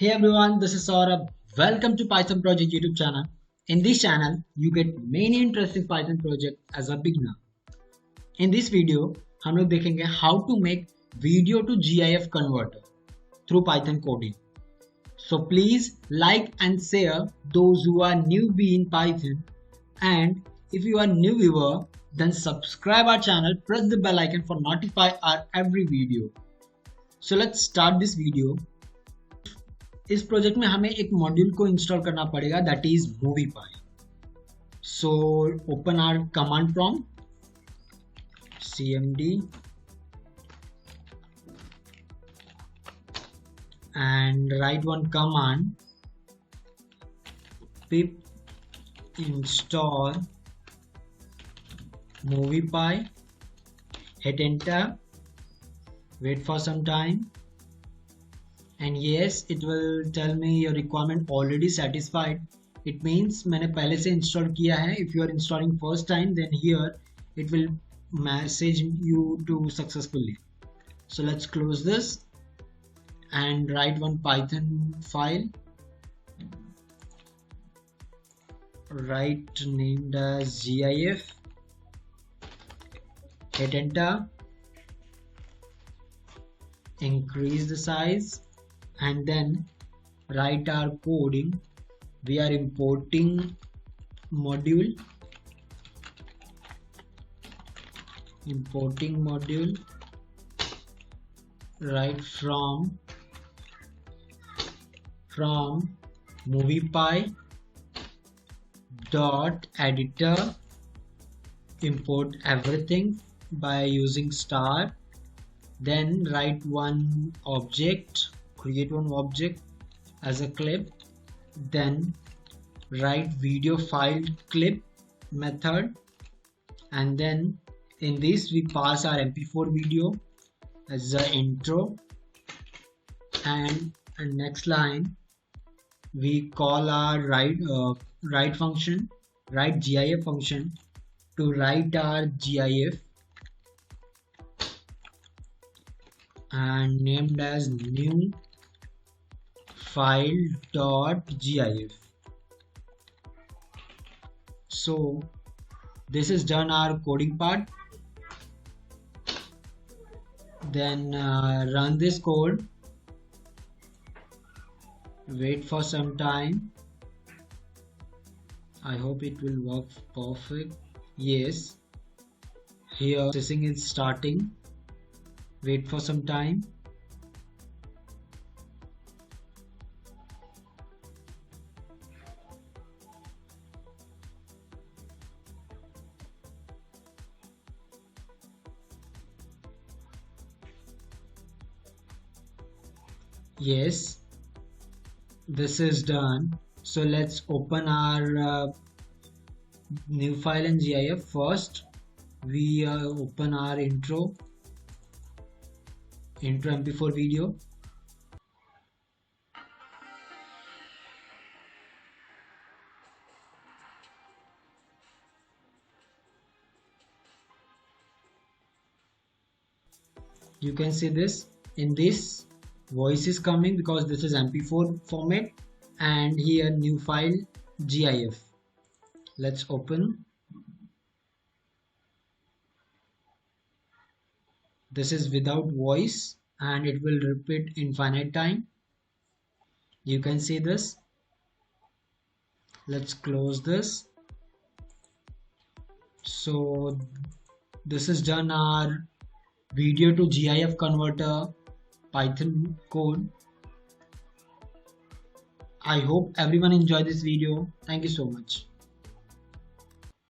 Hey everyone, this is Saurabh. Welcome to Python Project YouTube channel. In this channel, you get many interesting Python projects as a beginner. In this video, हम लोग देखेंगे how to make video to GIF converter through Python coding. So please like and share those who are newbie in Python, and if you are new viewer, then subscribe our channel, press the bell icon for notify our every video. So let's start this video. इस project में हमें एक module को install करना पड़ेगा that is moviepy. So open our command prompt cmd and write one command pip install moviepy, hit enter, wait for some time, and yes, it will tell me your requirement already satisfied. It means मैंने पहले से install किया है. If you are installing first time, then here it will message you to successfully. So let's close this and write one Python file. Write named as GIF. Hit enter. Increase the size. And then write our coding. We are importing module right from moviepy dot editor, import everything by using star, then write one object, create one object as a clip, then write video file clip method, and then in this we pass our mp4 video as the intro, and next line we call our write function, write GIF function to write our GIF and named as new file dot gif. So this is done our coding part. Then run this code, wait for some time. I hope it will work perfect. Yes, here processing is starting. Wait for some time. Yes, this is done. So let's open our new file in GIF. First we open our intro mp4 video. You can see this. In this, voice is coming because this is mp4 format, and here new file GIF. Let's open. This is without voice and it will repeat infinite time. You can see this. Let's close this. So this is done our video to GIF converter Python code. I hope everyone enjoyed this video. Thank you so much.